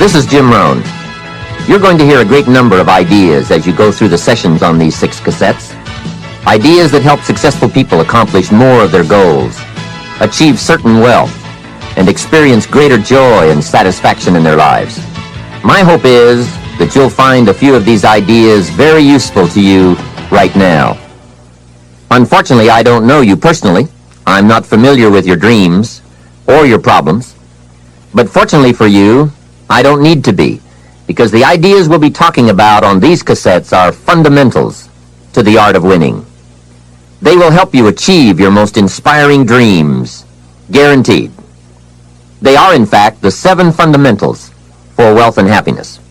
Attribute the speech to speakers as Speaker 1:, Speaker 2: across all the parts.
Speaker 1: This is Jim Rohn. You're going to hear a great number of ideas as you go through the sessions on these 6 cassettes. Ideas that help successful people accomplish more of their goals, achieve certain wealth, and experience greater joy and satisfaction in their lives. My hope is that you'll find a few of these ideas very useful to you right now. Unfortunately, I don't know you personally. I'm not familiar with your dreams or your problems. But fortunately for you, I don't need to be, because the ideas we'll be talking about on these cassettes are fundamentals to the art of winning. They will help you achieve your most inspiring dreams, guaranteed. They are, in fact, the 7 fundamentals for wealth and happiness.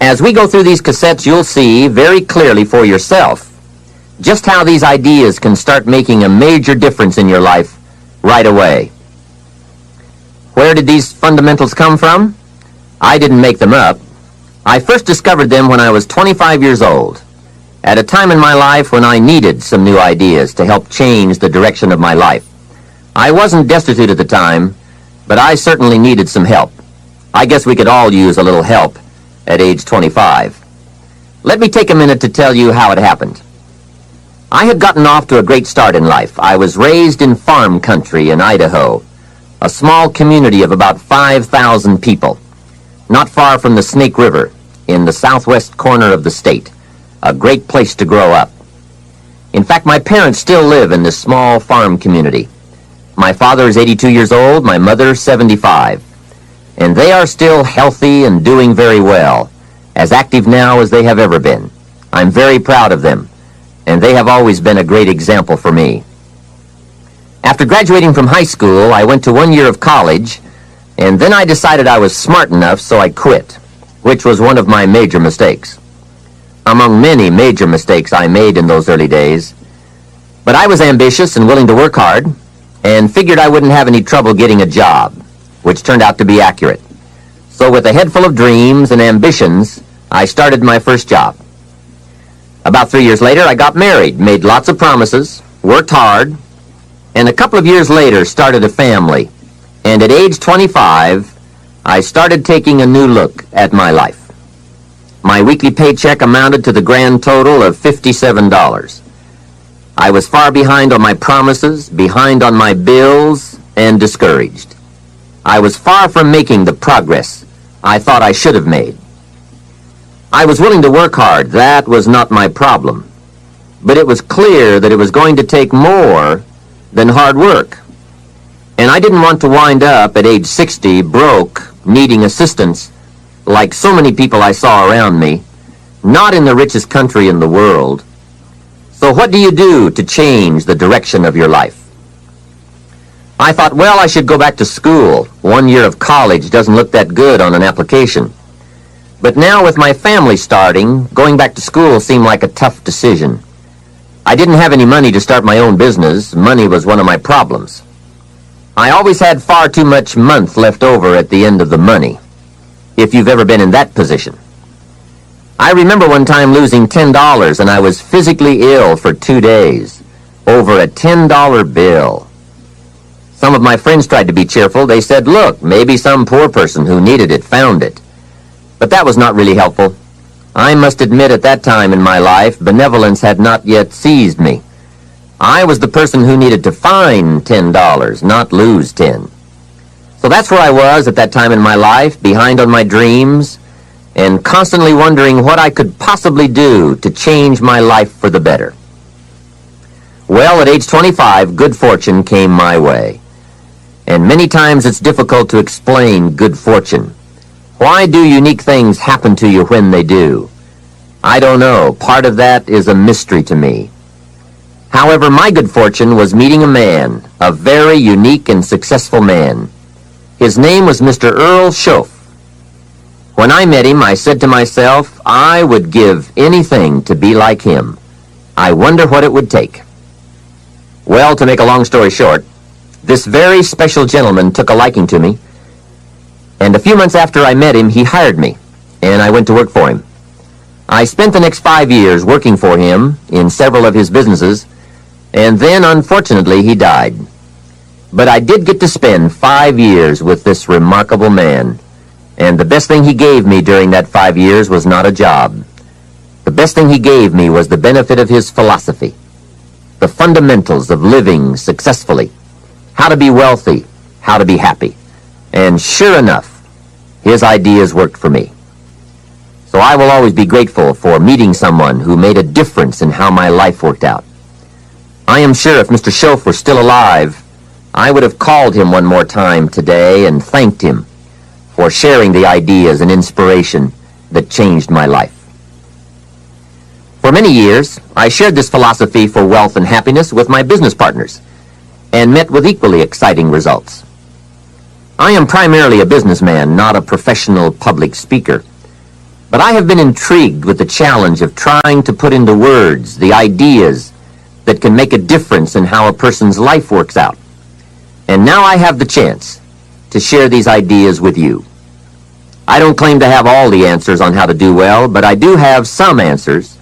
Speaker 1: As we go through these cassettes, you'll see very clearly for yourself just how these ideas can start making a major difference in your life right away. Where did these fundamentals come from? I didn't make them up. I first discovered them when I was 25 years old, at a time in my life when I needed some new ideas to help change the direction of my life. I wasn't destitute at the time, but I certainly needed some help. I guess we could all use a little help at age 25. Let me take a minute to tell you how it happened. I had gotten off to a great start in life. I was raised in farm country in Idaho, a small community of about 5,000 people, not far from the Snake River in the southwest corner of the state, a great place to grow up. In fact, my parents still live in this small farm community. My father is 82 years old, my mother 75, and they are still healthy and doing very well, as active now as they have ever been. I'm very proud of them, and they have always been a great example for me. After graduating from high school, I went to 1 year of college, and then I decided I was smart enough, so I quit, which was one of my major mistakes. Among many major mistakes I made in those early days. But I was ambitious and willing to work hard, and figured I wouldn't have any trouble getting a job, which turned out to be accurate. So with a head full of dreams and ambitions, I started my first job. About 3 years later, I got married, made lots of promises, worked hard, and a couple of years later started a family. And at age 25, I started taking a new look at my life. My weekly paycheck amounted to the grand total of $57. I was far behind on my promises, behind on my bills, and discouraged. I was far from making the progress I thought I should have made. I was willing to work hard. That was not my problem. But it was clear that it was going to take more than hard work. And I didn't want to wind up at age 60 broke, needing assistance, like so many people I saw around me, not in the richest country in the world. So what do you do to change the direction of your life? I thought, well, I should go back to school. 1 year of college doesn't look that good on an application. But now with my family starting, going back to school seemed like a tough decision. I didn't have any money to start my own business. Money was one of my problems. I always had far too much month left over at the end of the money, if you've ever been in that position. I remember one time losing $10, and I was physically ill for 2 days over a $10 bill. Some of my friends tried to be cheerful. They said, look, maybe some poor person who needed it found it. But that was not really helpful. I must admit at that time in my life, benevolence had not yet seized me. I was the person who needed to find $10, not lose 10. So that's where I was at that time in my life, behind on my dreams, and constantly wondering what I could possibly do to change my life for the better. Well, at age 25, good fortune came my way. And many times it's difficult to explain good fortune. Why do unique things happen to you when they do? I don't know. Part of that is a mystery to me. However, my good fortune was meeting a man, a very unique and successful man. His name was Mr. Earl Schoaf. When I met him, I said to myself, I would give anything to be like him. I wonder what it would take. Well, to make a long story short, this very special gentleman took a liking to me, and a few months after I met him, he hired me, and I went to work for him. I spent the next 5 years working for him in several of his businesses, and then, unfortunately, he died. But I did get to spend 5 years with this remarkable man, And the best thing he gave me during that 5 years was not a job. The best thing he gave me was the benefit of his philosophy, the fundamentals of living successfully, how to be wealthy, how to be happy. And sure enough, his ideas worked for me. So I will always be grateful for meeting someone who made a difference in how my life worked out. I am sure if Mr. Schoaf were still alive, I would have called him one more time today and thanked him for sharing the ideas and inspiration that changed my life. For many years, I shared this philosophy for wealth and happiness with my business partners and met with equally exciting results. I am primarily a businessman, not a professional public speaker, but I have been intrigued with the challenge of trying to put into words the ideas that can make a difference in how a person's life works out. And now I have the chance to share these ideas with you. I don't claim to have all the answers on how to do well, but I do have some answers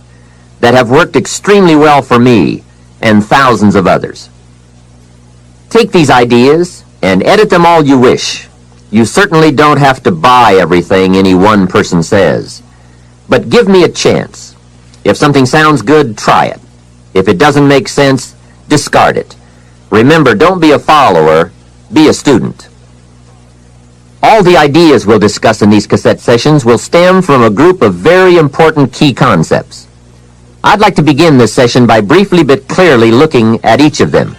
Speaker 1: that have worked extremely well for me and thousands of others. Take these ideas and edit them all you wish. You certainly don't have to buy everything any one person says. But give me a chance. If something sounds good, try it. If it doesn't make sense, discard it. Remember, don't be a follower, be a student. All the ideas we'll discuss in these cassette sessions will stem from a group of very important key concepts. I'd like to begin this session by briefly but clearly looking at each of them.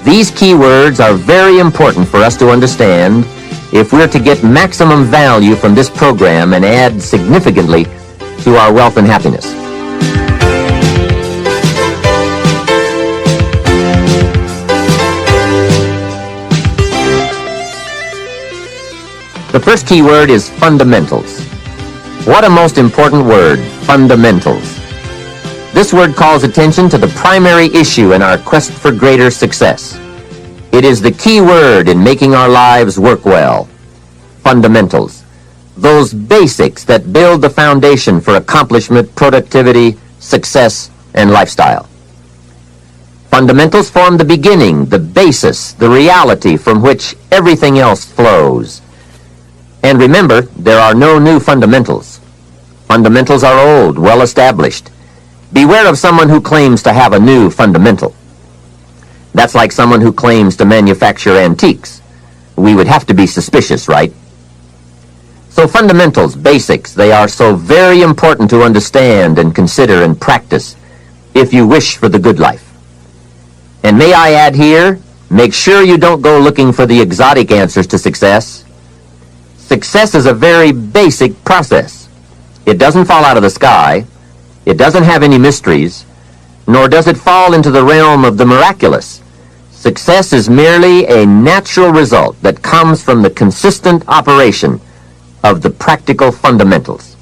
Speaker 1: These key words are very important for us to understand if we're to get maximum value from this program and add significantly to our wealth and happiness. The first key word is fundamentals. What a most important word, fundamentals. This word calls attention to the primary issue in our quest for greater success. It is the key word in making our lives work well. Fundamentals. Those basics that build the foundation for accomplishment, productivity, success, and lifestyle. Fundamentals form the beginning, the basis, the reality from which everything else flows. And remember, there are no new fundamentals. Fundamentals are old, well established. Beware of someone who claims to have a new fundamental. That's like someone who claims to manufacture antiques. We would have to be suspicious, right? So fundamentals, basics, they are so very important to understand and consider and practice if you wish for the good life. And may I add here, make sure you don't go looking for the exotic answers to success. Success is a very basic process. It doesn't fall out of the sky. It doesn't have any mysteries, nor does it fall into the realm of the miraculous. Success is merely a natural result that comes from the consistent operation of the practical fundamentals.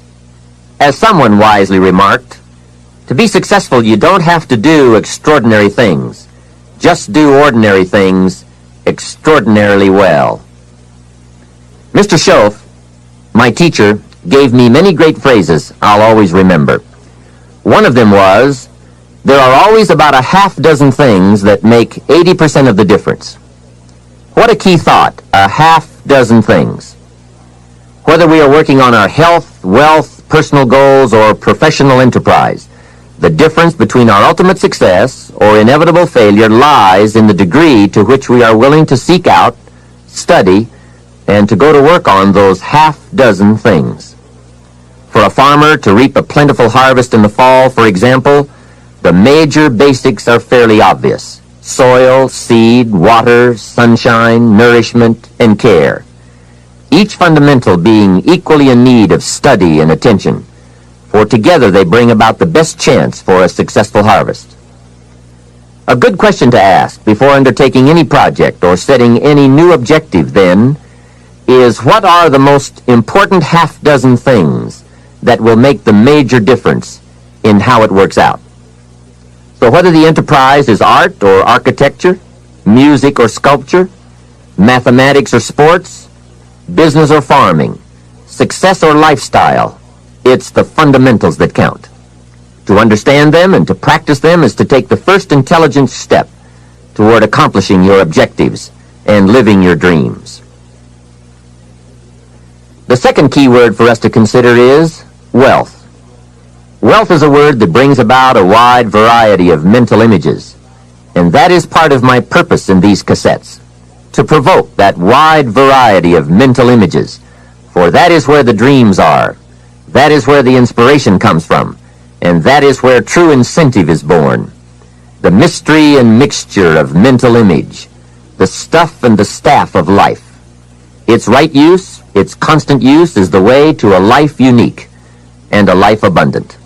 Speaker 1: As someone wisely remarked, to be successful, you don't have to do extraordinary things. Just do ordinary things extraordinarily well. Mr. Schoaf, my teacher, gave me many great phrases I'll always remember. One of them was, there are always about a half dozen things that make 80% of the difference. What a key thought, a half dozen things. Whether we are working on our health, wealth, personal goals, or professional enterprise, the difference between our ultimate success or inevitable failure lies in the degree to which we are willing to seek out, study, and to go to work on those half dozen things. For a farmer to reap a plentiful harvest in the fall, for example, the major basics are fairly obvious. Soil, seed, water, sunshine, nourishment, and care. Each fundamental being equally in need of study and attention, for together they bring about the best chance for a successful harvest. A good question to ask before undertaking any project or setting any new objective, then, is what are the most important half dozen things that will make the major difference in how it works out? So whether the enterprise is art or architecture, music or sculpture, mathematics or sports, business or farming, success or lifestyle, it's the fundamentals that count. To understand them and to practice them is to take the first intelligent step toward accomplishing your objectives and living your dreams. The second key word for us to consider is wealth. Wealth is a word that brings about a wide variety of mental images, and that is part of my purpose in these cassettes, to provoke that wide variety of mental images, for that is where the dreams are, that is where the inspiration comes from, and that is where true incentive is born. The mystery and mixture of mental image, the stuff and the staff of life. Its right use, its constant use is the way to a life unique and a life abundant.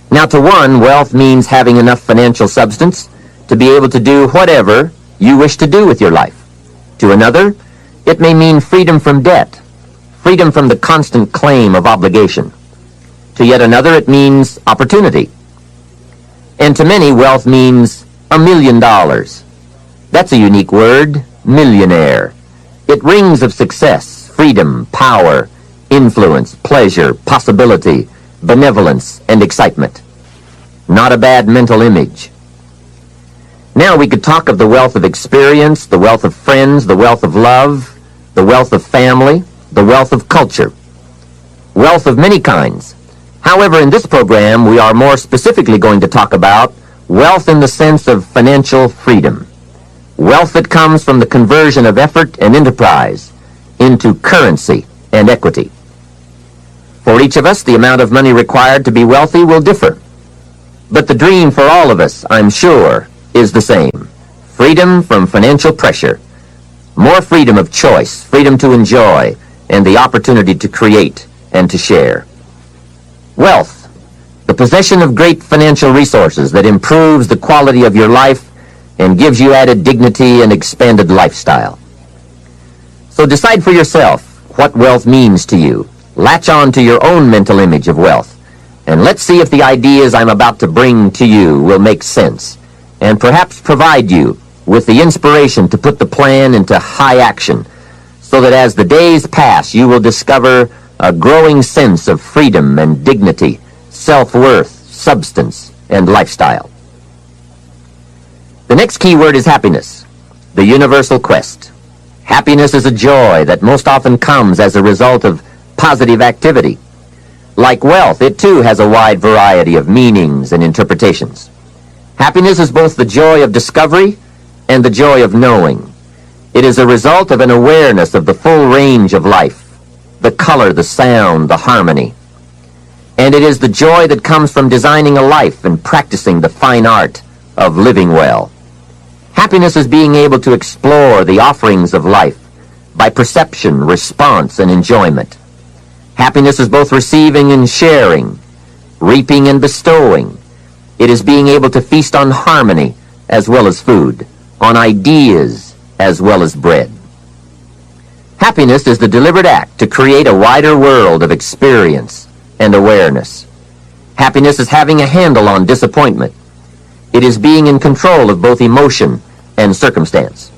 Speaker 1: Now, to one, wealth means having enough financial substance to be able to do whatever you wish to do with your life. To another, it may mean freedom from debt, freedom from the constant claim of obligation. To yet another, it means opportunity. And to many, wealth means $1 million. That's a unique word, millionaire. It rings of success, freedom, power, influence, pleasure, possibility, benevolence, and excitement. Not a bad mental image. Now we could talk of the wealth of experience, the wealth of friends, the wealth of love, the wealth of family, the wealth of culture. Wealth of many kinds. However, in this program, we are more specifically going to talk about wealth in the sense of financial freedom. Wealth that comes from the conversion of effort and enterprise into currency and equity. For each of us, the amount of money required to be wealthy will differ. But the dream for all of us, I'm sure, is the same. Freedom from financial pressure. More freedom of choice, freedom to enjoy, and the opportunity to create and to share. Wealth, the possession of great financial resources that improves the quality of your life and gives you added dignity and expanded lifestyle. So decide for yourself what wealth means to you. Latch on to your own mental image of wealth, and let's see if the ideas I'm about to bring to you will make sense, and perhaps provide you with the inspiration to put the plan into high action, so that as the days pass, you will discover a growing sense of freedom and dignity, self-worth, substance, and lifestyle. The next key word is happiness, the universal quest. Happiness is a joy that most often comes as a result of positive activity. Like wealth, it too has a wide variety of meanings and interpretations. Happiness is both the joy of discovery and the joy of knowing. It is a result of an awareness of the full range of life, the color, the sound, the harmony. And it is the joy that comes from designing a life and practicing the fine art of living well. Happiness is being able to explore the offerings of life by perception, response, and enjoyment. Happiness is both receiving and sharing, reaping and bestowing. It is being able to feast on harmony as well as food, on ideas as well as bread. Happiness is the deliberate act to create a wider world of experience and awareness. Happiness is having a handle on disappointment. It is being in control of both emotion and circumstance.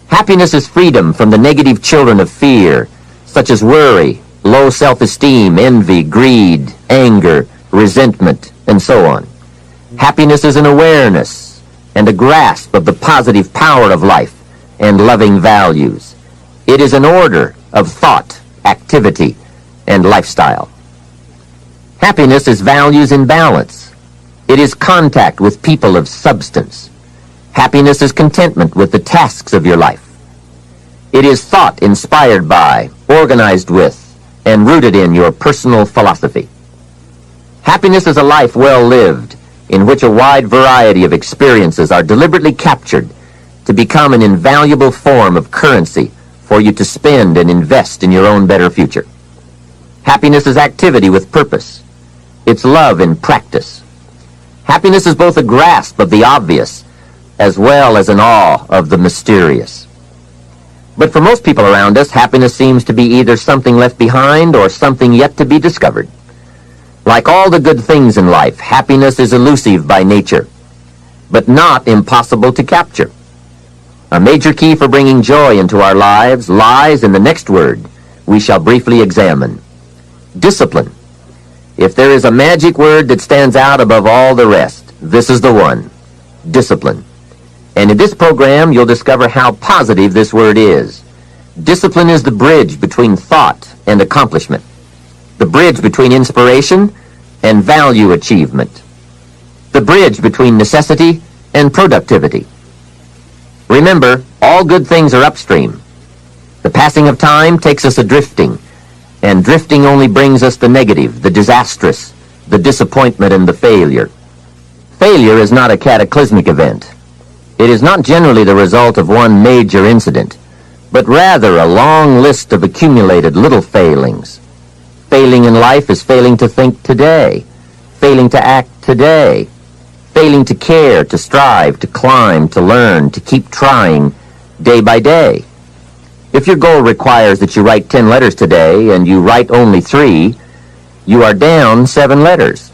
Speaker 1: Happiness is freedom from the negative children of fear, such as worry, low self-esteem, envy, greed, anger, resentment, and so on. Happiness is an awareness and a grasp of the positive power of life and loving values. It is an order of thought, activity, and lifestyle. Happiness is values in balance. It is contact with people of substance. Happiness is contentment with the tasks of your life. It is thought inspired by, organized with, and rooted in your personal philosophy. Happiness is a life well lived, in which a wide variety of experiences are deliberately captured to become an invaluable form of currency for you to spend and invest in your own better future. Happiness is activity with purpose. It's love in practice. Happiness is both a grasp of the obvious as well as an awe of the mysterious. But for most people around us, happiness seems to be either something left behind or something yet to be discovered. Like all the good things in life, happiness is elusive by nature, but not impossible to capture. A major key for bringing joy into our lives lies in the next word we shall briefly examine: discipline. If there is a magic word that stands out above all the rest, this is the one: discipline. And in this program, you'll discover how positive this word is. Discipline is the bridge between thought and accomplishment, the bridge between inspiration and value achievement, the bridge between necessity and productivity. Remember, all good things are upstream. The passing of time takes us adrifting, and drifting only brings us the negative, the disastrous, the disappointment, and the failure. Failure is not a cataclysmic event. It is not generally the result of one major incident, but rather a long list of accumulated little failings. Failing in life is failing to think today, failing to act today, failing to care, to strive, to climb, to learn, to keep trying day by day. If your goal requires that you write 10 letters today and you write only 3, you are down 7 letters.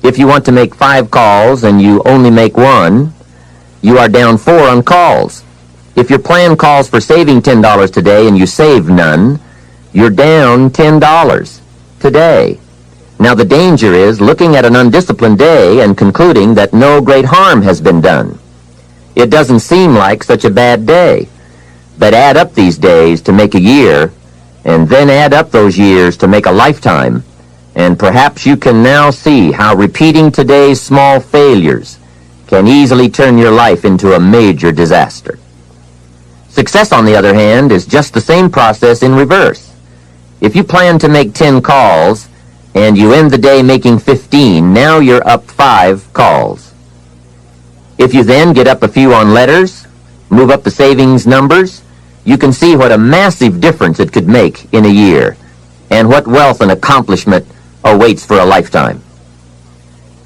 Speaker 1: If you want to make 5 calls and you only make 1, you are down 4 on calls. If your plan calls for saving $10 today and you save none, you're down $10 today. Now the danger is looking at an undisciplined day and concluding that no great harm has been done. It doesn't seem like such a bad day. But add up these days to make a year, and then add up those years to make a lifetime, and perhaps you can now see how repeating today's small failures can easily turn your life into a major disaster. Success, on the other hand, is just the same process in reverse. If you plan to make 10 calls and you end the day making 15, now you're up 5 calls. If you then get up a few on letters, move up the savings numbers, you can see what a massive difference it could make in a year, and what wealth and accomplishment awaits for a lifetime.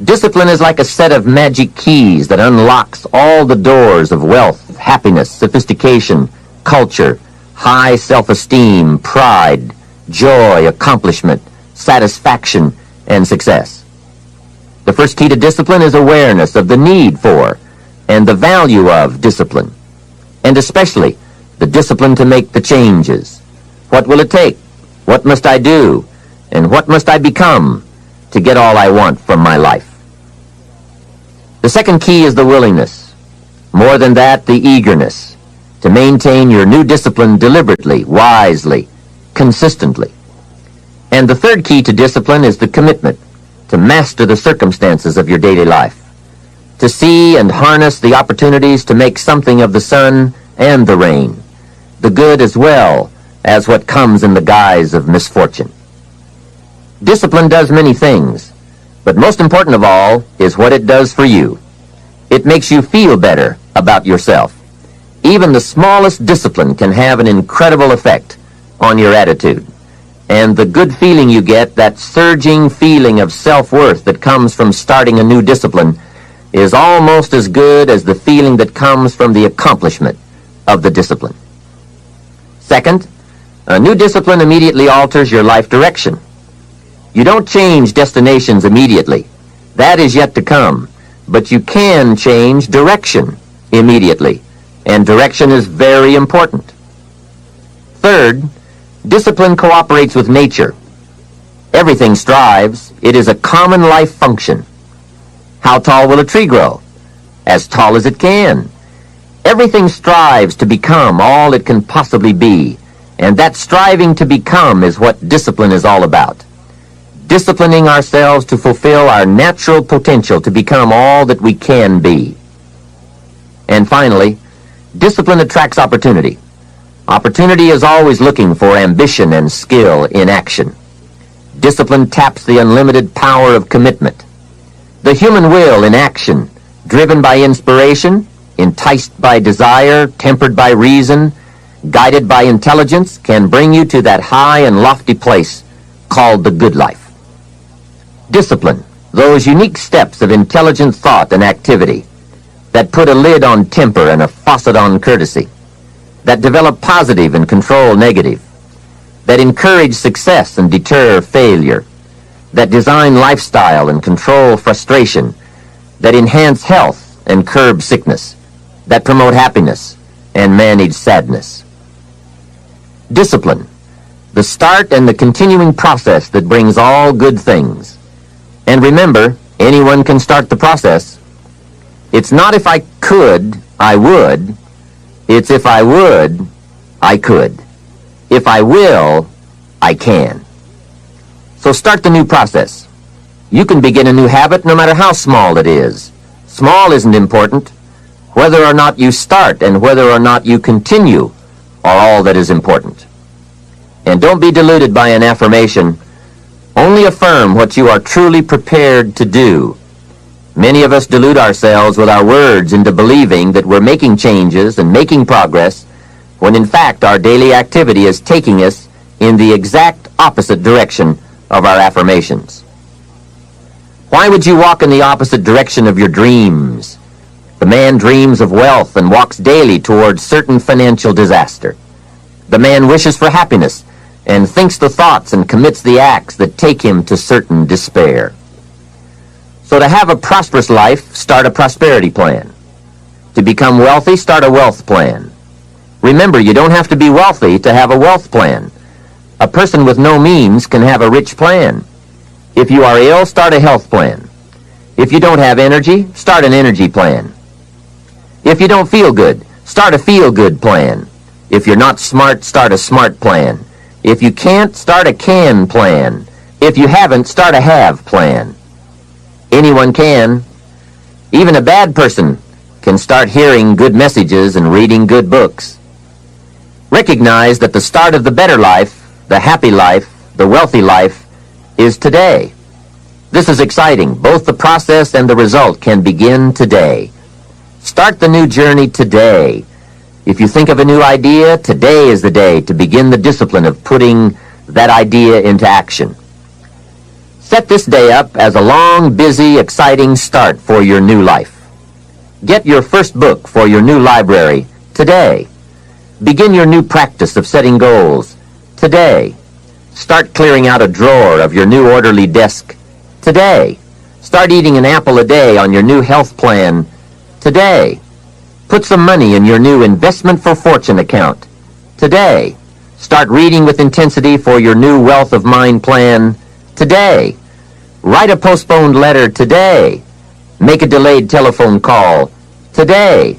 Speaker 1: Discipline is like a set of magic keys that unlocks all the doors of wealth, happiness, sophistication, culture, high self-esteem, pride, joy, accomplishment, satisfaction, and success. The first key to discipline is awareness of the need for and the value of discipline, and especially the discipline to make the changes. What will it take? What must I do? And what must I become to get all I want from my life? The second key is the willingness. More than that, the eagerness to maintain your new discipline deliberately, wisely, consistently. And the third key to discipline is the commitment to master the circumstances of your daily life, to see and harness the opportunities to make something of the sun and the rain, the good as well as what comes in the guise of misfortune. Discipline does many things, but most important of all is what it does for you. It makes you feel better about yourself. Even the smallest discipline can have an incredible effect on your attitude. And the good feeling you get, that surging feeling of self-worth that comes from starting a new discipline, is almost as good as the feeling that comes from the accomplishment of the discipline. Second, a new discipline immediately alters your life direction. You don't change destinations immediately. That is yet to come. But you can change direction immediately. And direction is very important. Third, discipline cooperates with nature. Everything strives. It is a common life function. How tall will a tree grow? As tall as it can. Everything strives to become all it can possibly be. And that striving to become is what discipline is all about. Disciplining ourselves to fulfill our natural potential to become all that we can be. And finally, discipline attracts opportunity. Opportunity is always looking for ambition and skill in action. Discipline taps the unlimited power of commitment. The human will in action, driven by inspiration, enticed by desire, tempered by reason, guided by intelligence, can bring you to that high and lofty place called the good life. Discipline, those unique steps of intelligent thought and activity that put a lid on temper and a faucet on courtesy, that develop positive and control negative, that encourage success and deter failure, that design lifestyle and control frustration, that enhance health and curb sickness, that promote happiness and manage sadness. Discipline, the start and the continuing process that brings all good things. And remember, anyone can start the process. It's not if I could, I would. It's if I would, I could. If I will, I can. So start the new process. You can begin a new habit no matter how small it is. Small isn't important. Whether or not you start and whether or not you continue are all that is important. And don't be deluded by an affirmation. Only affirm what you are truly prepared to do. Many of us delude ourselves with our words into believing that we're making changes and making progress, when in fact our daily activity is taking us in the exact opposite direction of our affirmations. Why would you walk in the opposite direction of your dreams? The man dreams of wealth and walks daily towards certain financial disaster. The man wishes for happiness and thinks the thoughts and commits the acts that take him to certain despair. So to have a prosperous life, start a prosperity plan. To become wealthy, start a wealth plan. Remember, you don't have to be wealthy to have a wealth plan. A person with no means can have a rich plan. If you are ill, start a health plan. If you don't have energy, start an energy plan. If you don't feel good, start a feel-good plan. If you're not smart, start a smart plan. If you can't, start a can plan. If you haven't, start a have plan. Anyone can. Even a bad person can start hearing good messages and reading good books. Recognize that the start of the better life, the happy life, the wealthy life, is today. This is exciting. Both the process and the result can begin today. Start the new journey today. If you think of a new idea, today is the day to begin the discipline of putting that idea into action. Set this day up as a long, busy, exciting start for your new life. Get your first book for your new library today. Begin your new practice of setting goals today. Start clearing out a drawer of your new orderly desk today. Start eating an apple a day on your new health plan today. Put some money in your new investment for fortune account today. Start reading with intensity for your new wealth of mind plan today. Write a postponed letter today. Make a delayed telephone call today.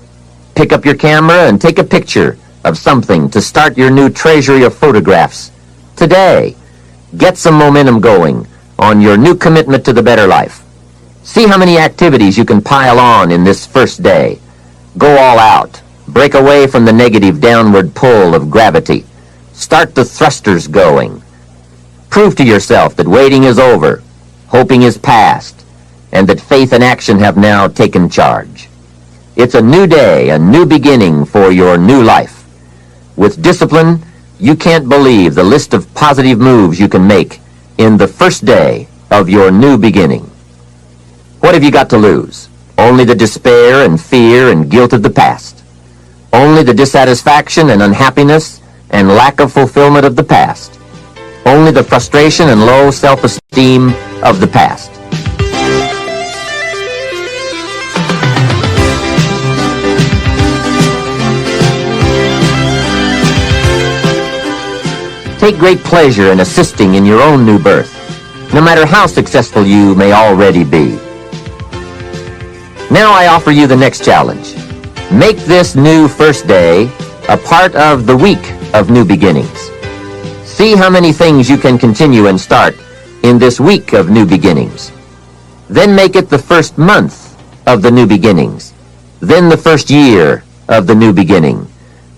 Speaker 1: Pick up your camera and take a picture of something to start your new treasury of photographs today. Get some momentum going on your new commitment to the better life. See how many activities you can pile on in this first day. Go all out. Break away from the negative downward pull of gravity. Start the thrusters going. Prove to yourself that waiting is over, hoping is past, and that faith and action have now taken charge. It's a new day, a new beginning for your new life. With discipline, you can't believe the list of positive moves you can make in the first day of your new beginning. What have you got to lose? Only the despair and fear and guilt of the past. Only the dissatisfaction and unhappiness and lack of fulfillment of the past. Only the frustration and low self-esteem of the past. Take great pleasure in assisting in your own new birth, no matter how successful you may already be. Now I offer you the next challenge. Make this new first day a part of the week of new beginnings. See how many things you can continue and start in this week of new beginnings. Then make it the first month of the new beginnings. Then the first year of the new beginning.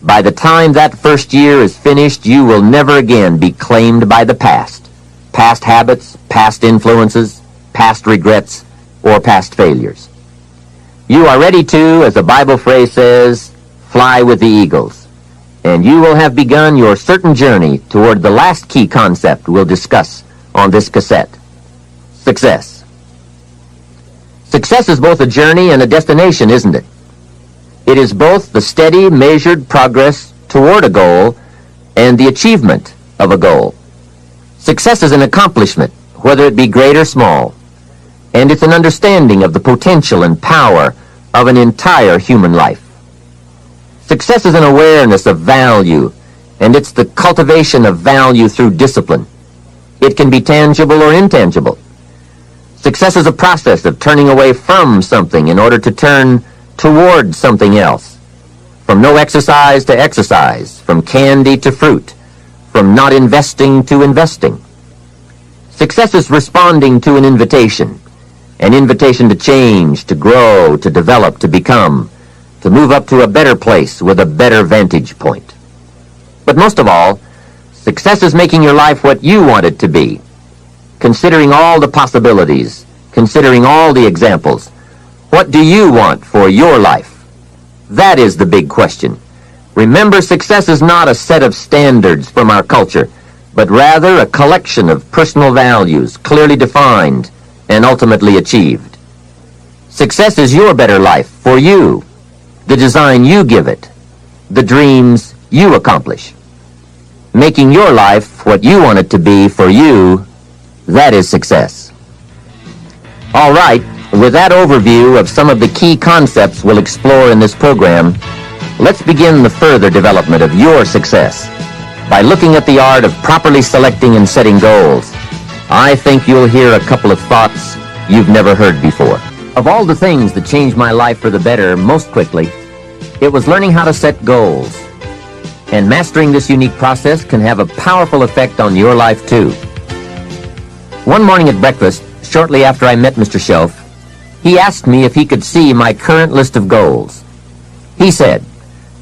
Speaker 1: By the time that first year is finished, you will never again be claimed by the past. Past habits, past influences, past regrets, or past failures. You are ready to, as the Bible phrase says, fly with the eagles. And you will have begun your certain journey toward the last key concept we'll discuss on this cassette. Success. Success is both a journey and a destination, isn't it? It is both the steady, measured progress toward a goal and the achievement of a goal. Success is an accomplishment, whether it be great or small, and it's an understanding of the potential and power of an entire human life. Success is an awareness of value, and it's the cultivation of value through discipline. It can be tangible or intangible. Success is a process of turning away from something in order to turn toward something else. From no exercise to exercise, from candy to fruit, from not investing to investing. Success is responding to an invitation to change, to grow, to develop, to become, to move up to a better place with a better vantage point. But most of all, success is making your life what you want it to be, considering all the possibilities, considering all the examples. What do you want for your life? That is the big question. Remember, success is not a set of standards from our culture, but rather a collection of personal values, clearly defined and ultimately achieved. Success is your better life for you, the design you give it, the dreams you accomplish. Making your life what you want it to be for you, that is success. All right, with that overview of some of the key concepts we'll explore in this program, let's begin the further development of your success by looking at the art of properly selecting and setting goals. I think you'll hear a couple of thoughts you've never heard before. Of all the things that changed my life for the better most quickly, it was learning how to set goals. And mastering this unique process can have a powerful effect on your life too. One morning at breakfast, shortly after I met Mr. Shelf, he asked me if he could see my current list of goals. He said,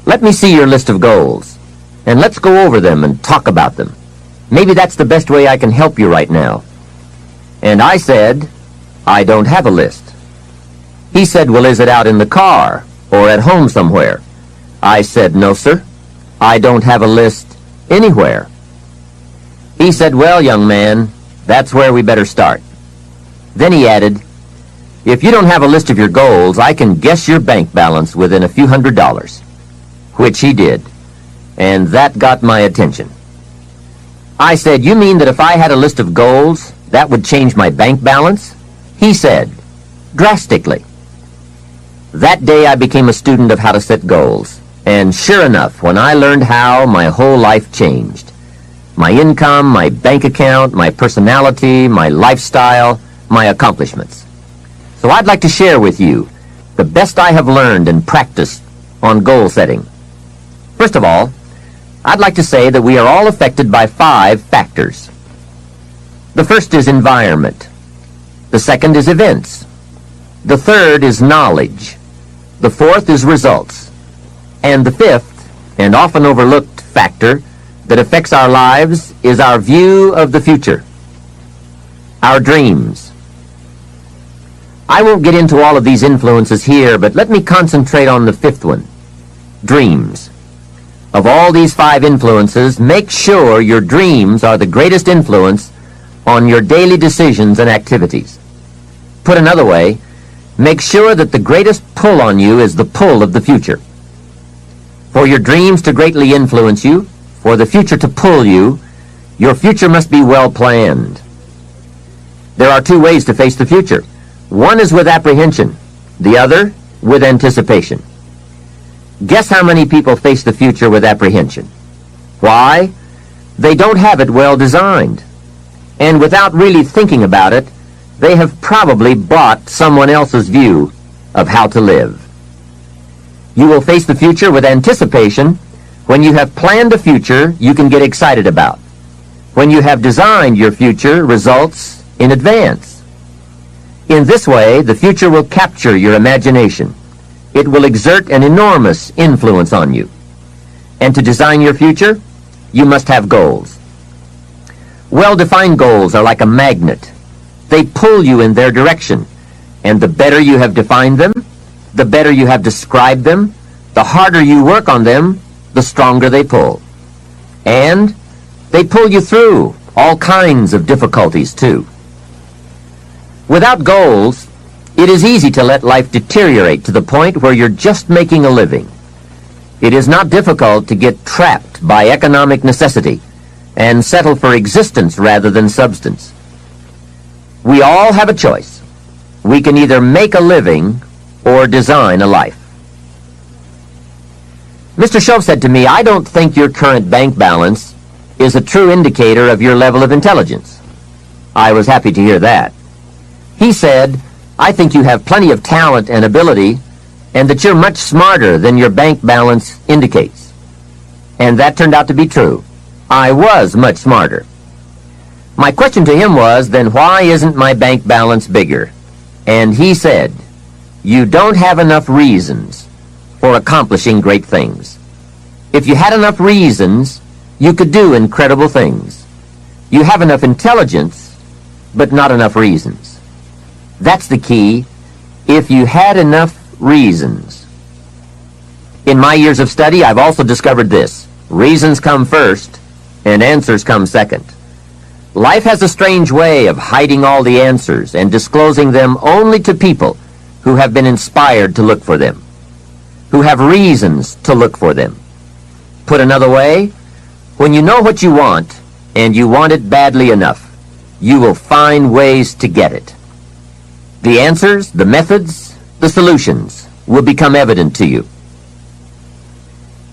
Speaker 1: "Let me see your list of goals, and let's go over them and talk about them. Maybe that's the best way I can help you right now." And I said, "I don't have a list." He said, "Well, is it out in the car or at home somewhere?" I said, "No, sir. I don't have a list anywhere." He said, "Well, young man, that's where we better start." Then he added, "If you don't have a list of your goals, I can guess your bank balance within a few $100s, which he did, and that got my attention. I said, "You mean that if I had a list of goals, that would change my bank balance?" He said, "Drastically." That day I became a student of how to set goals, and sure enough, when I learned how, my whole life changed. My income, my bank account, my personality, my lifestyle, my accomplishments. So I'd like to share with you the best I have learned and practiced on goal setting. First of all, I'd like to say that we are all affected by 5 factors. The first is environment. The second is events. The third is knowledge. The fourth is results. And the fifth, and often overlooked factor that affects our lives is our view of the future, our dreams. I won't get into all of these influences here, but let me concentrate on the fifth one, dreams. Of all these 5 influences, make sure your dreams are the greatest influence on your daily decisions and activities. Put another way, make sure that the greatest pull on you is the pull of the future. For your dreams to greatly influence you, for the future to pull you, your future must be well planned. There are 2 ways to face the future. One is with apprehension, the other with anticipation. Guess how many people face the future with apprehension? Why? They don't have it well designed. And without really thinking about it, they have probably bought someone else's view of how to live. You will face the future with anticipation when you have planned a future you can get excited about, when you have designed your future results in advance. In this way, the future will capture your imagination. It will exert an enormous influence on you. And to design your future, you must have goals. Well-defined goals are like a magnet. They pull you in their direction, and the better you have defined them, the better you have described them, the harder you work on them, the stronger they pull. And they pull you through all kinds of difficulties, too. Without goals, it is easy to let life deteriorate to the point where you're just making a living. It is not difficult to get trapped by economic necessity and settle for existence rather than substance. We all have a choice. We can either make a living or design a life. Mr. Shelf said to me, "I don't think your current bank balance is a true indicator of your level of intelligence." I was happy to hear that. He said, "I think you have plenty of talent and ability, and that you're much smarter than your bank balance indicates." And that turned out to be true. I was much smarter. My question to him was, then why isn't my bank balance bigger? And he said, you don't have enough reasons for accomplishing great things. If you had enough reasons, you could do incredible things. You have enough intelligence, but not enough reasons. That's the key. If you had enough reasons. In my years of study, I've also discovered this. Reasons come first, and answers come second. Life has a strange way of hiding all the answers and disclosing them only to people who have been inspired to look for them, who have reasons to look for them. Put another way, when you know what you want, and you want it badly enough, you will find ways to get it. The answers, the methods, the solutions will become evident to you.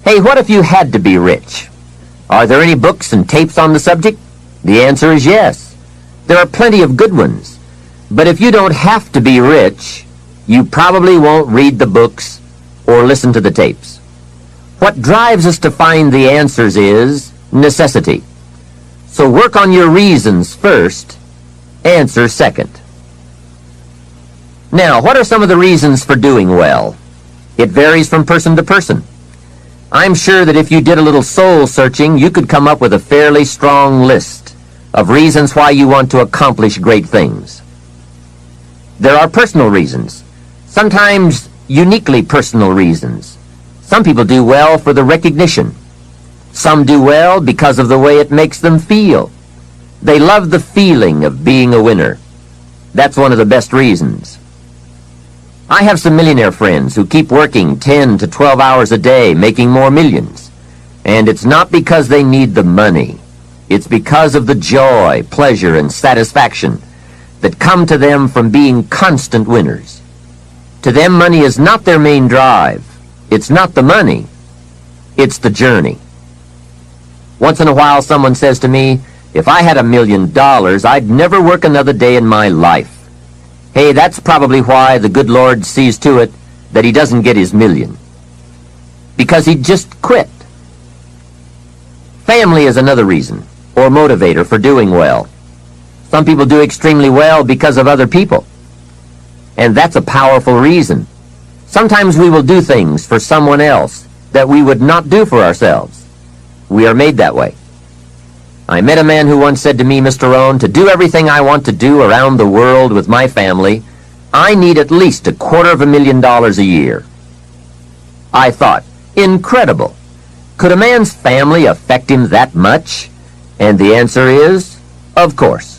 Speaker 1: Hey, what if you had to be rich? Are there any books and tapes on the subject? The answer is yes. There are plenty of good ones. But if you don't have to be rich, you probably won't read the books or listen to the tapes. What drives us to find the answers is necessity. So work on your reasons first, answers second. Now, what are some of the reasons for doing well? It varies from person to person. I'm sure that if you did a little soul searching, you could come up with a fairly strong list of reasons why you want to accomplish great things. There are personal reasons, sometimes uniquely personal reasons. Some people do well for the recognition. Some do well because of the way it makes them feel. They love the feeling of being a winner. That's one of the best reasons. I have some millionaire friends who keep working 10 to 12 hours a day, making more millions. And it's not because they need the money. It's because of the joy, pleasure, and satisfaction that come to them from being constant winners. To them, money is not their main drive. It's not the money. It's the journey. Once in a while, someone says to me, if I had $1 million, I'd never work another day in my life. Hey, that's probably why the good Lord sees to it that he doesn't get his million. Because he just quit. Family is another reason, or motivator for doing well. Some people do extremely well because of other people. And that's a powerful reason. Sometimes we will do things for someone else that we would not do for ourselves. We are made that way. I met a man who once said to me, Mr. Rohn, to do everything I want to do around the world with my family, I need at least $250,000 a year. I thought, incredible. Could a man's family affect him that much? And the answer is, of course.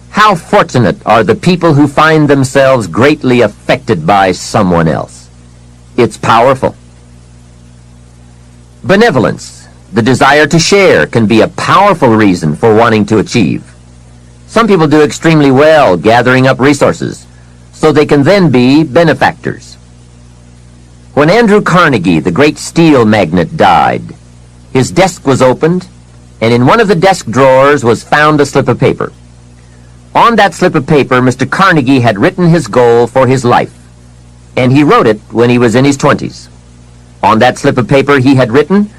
Speaker 1: How fortunate are the people who find themselves greatly affected by someone else. It's powerful. Benevolence, the desire to share, can be a powerful reason for wanting to achieve. Some people do extremely well gathering up resources, so they can then be benefactors. When Andrew Carnegie, the great steel magnate, died, his desk was opened, and in one of the desk drawers was found a slip of paper. On that slip of paper, Mr. Carnegie had written his goal for his life, and he wrote it when he was in his 20s. On that slip of paper he had written,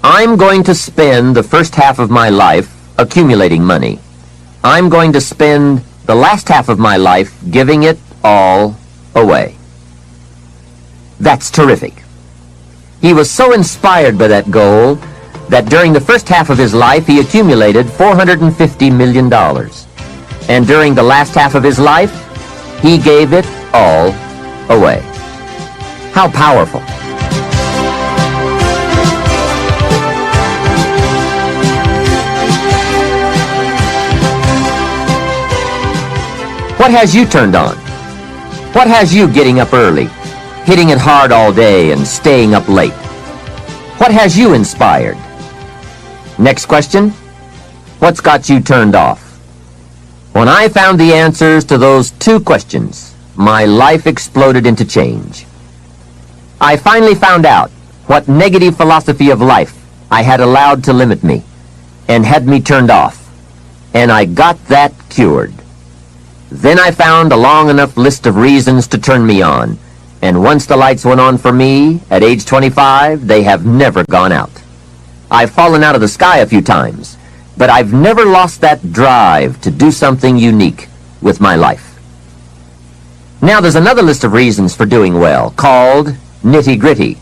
Speaker 1: I'm going to spend the first half of my life accumulating money. I'm going to spend the last half of my life giving it all away. That's terrific. He was so inspired by that goal that during the first half of his life he accumulated $450 million. And during the last half of his life, he gave it all away. How powerful. What has you turned on? What has you getting up early, hitting it hard all day, and staying up late? What has you inspired? Next question, what's got you turned off? When I found the answers to those two questions, my life exploded into change. I finally found out what negative philosophy of life I had allowed to limit me and had me turned off, and I got that cured. Then I found a long enough list of reasons to turn me on, and once the lights went on for me, at age 25, they have never gone out. I've fallen out of the sky a few times, but I've never lost that drive to do something unique with my life. Now there's another list of reasons for doing well, called nitty-gritty.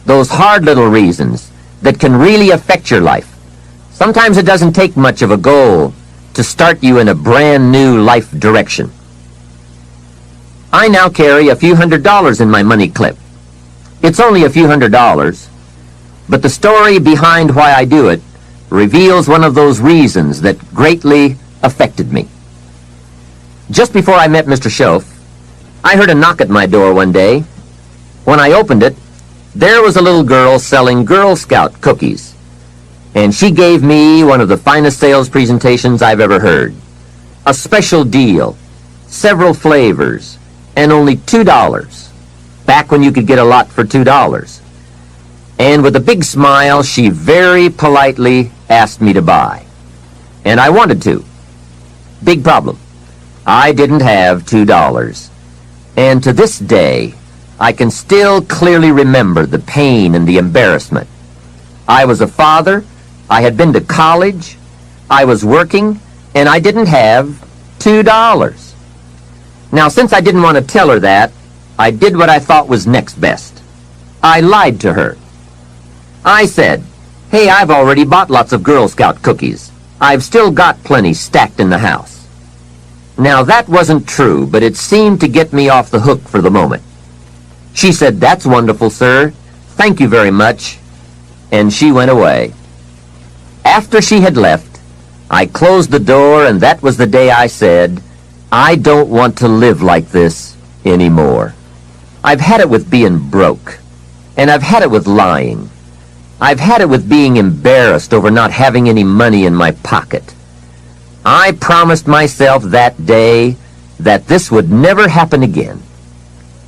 Speaker 1: Those hard little reasons that can really affect your life. Sometimes it doesn't take much of a goal to start you in a brand new life direction. I now carry a few $100s in my money clip. It's only a few $100s, but the story behind why I do it reveals one of those reasons that greatly affected me. Just before I met Mr. Schoaf, I heard a knock at my door one day. When I opened it, there was a little girl selling Girl Scout cookies, and she gave me one of the finest sales presentations I've ever heard. A special deal, several flavors, and only $2, back when you could get a lot for $2. And with a big smile, she very politely asked me to buy. And I wanted to. Big problem. I didn't have $2. And to this day, I can still clearly remember the pain and the embarrassment. I was a father, I had been to college, I was working, and I didn't have $2. Now, since I didn't want to tell her that, I did what I thought was next best. I lied to her. I said, "Hey, I've already bought lots of Girl Scout cookies. I've still got plenty stacked in the house." Now, that wasn't true, but it seemed to get me off the hook for the moment. She said, "That's wonderful, sir. Thank you very much." And she went away. After she had left, I closed the door, and that was the day I said, "I don't want to live like this anymore." I've had it with being broke, and I've had it with lying. I've had it with being embarrassed over not having any money in my pocket. I promised myself that day that this would never happen again.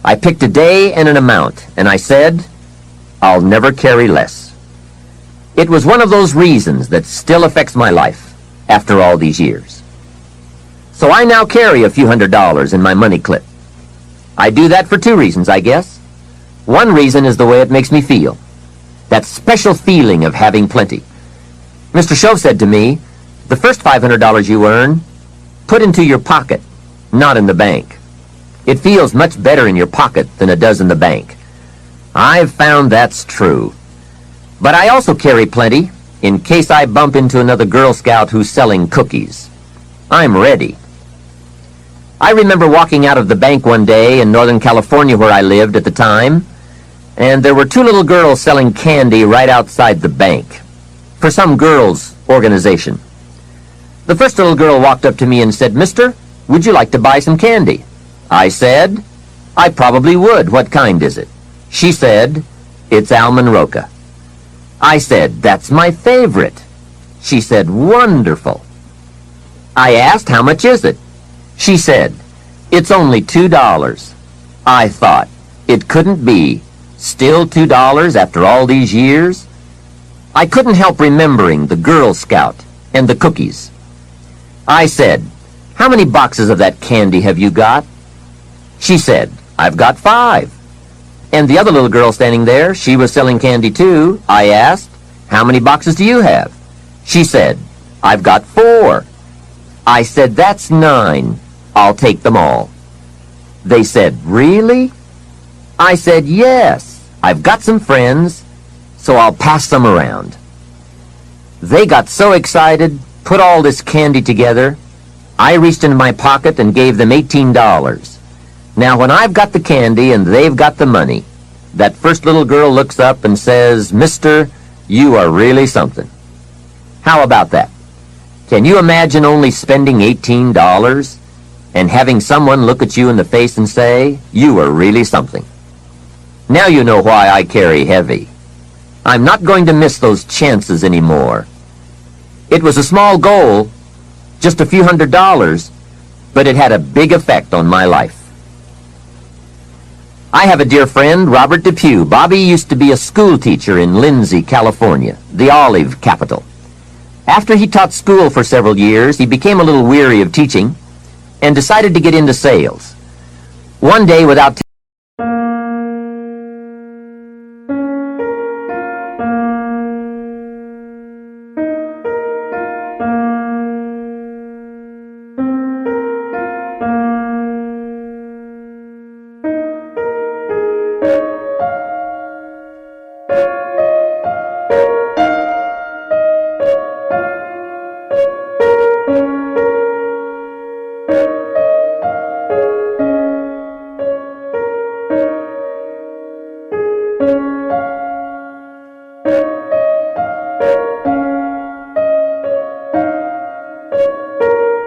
Speaker 1: I picked a day and an amount, and I said, "I'll never carry less." It was one of those reasons that still affects my life after all these years. So I now carry a few $100s in my money clip. I do that for two reasons, I guess. One reason is the way it makes me feel. That special feeling of having plenty. Mr. Schoaf said to me, "The first $500 you earn, put into your pocket, not in the bank. It feels much better in your pocket than it does in the bank." I've found that's true. But I also carry plenty in case I bump into another Girl Scout who's selling cookies. I'm ready. I remember walking out of the bank one day in Northern California where I lived at the time, and there were two little girls selling candy right outside the bank for some girls' organization. The first little girl walked up to me and said, "Mister, would you like to buy some candy?" I said, "I probably would. What kind is it?" She said, "It's almond roca." I said, "That's my favorite." She said, "Wonderful." I asked, "How much is it?" She said, "It's only $2. I thought, it couldn't be. Still $2 after all these years? I couldn't help remembering the Girl Scout and the cookies. I said, "How many boxes of that candy have you got?" She said, "I've got 5. And the other little girl standing there, she was selling candy too. I asked, "How many boxes do you have?" She said, "I've got 4. I said, "That's 9. I'll take them all." They said, "Really?" I said, "Yes. I've got some friends, so I'll pass some around." They got so excited, put all this candy together. I reached into my pocket and gave them $18. Now, when I've got the candy and they've got the money, that first little girl looks up and says, "Mister, you are really something." How about that? Can you imagine only spending $18 and having someone look at you in the face and say, "You are really something"? Now you know why I carry heavy. I'm not going to miss those chances anymore. It was a small goal, just a few $100s, but it had a big effect on my life. I have a dear friend, Robert Depew. Bobby used to be a school teacher in Lindsay, California, the olive capital. After he taught school for several years, he became a little weary of teaching and decided to get into sales. One day, without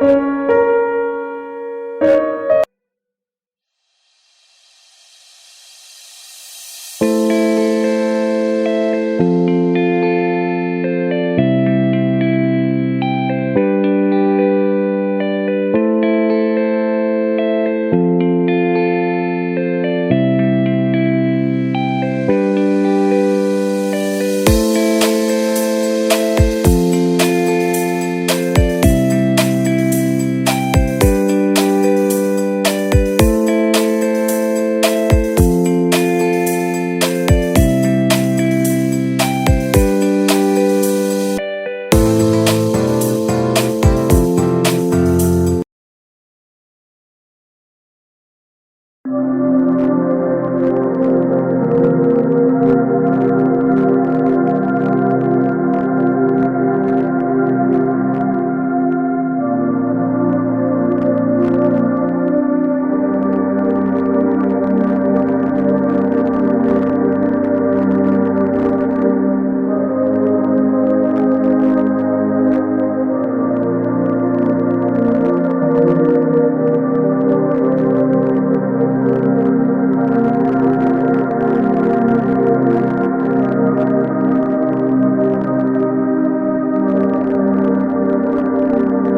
Speaker 2: you.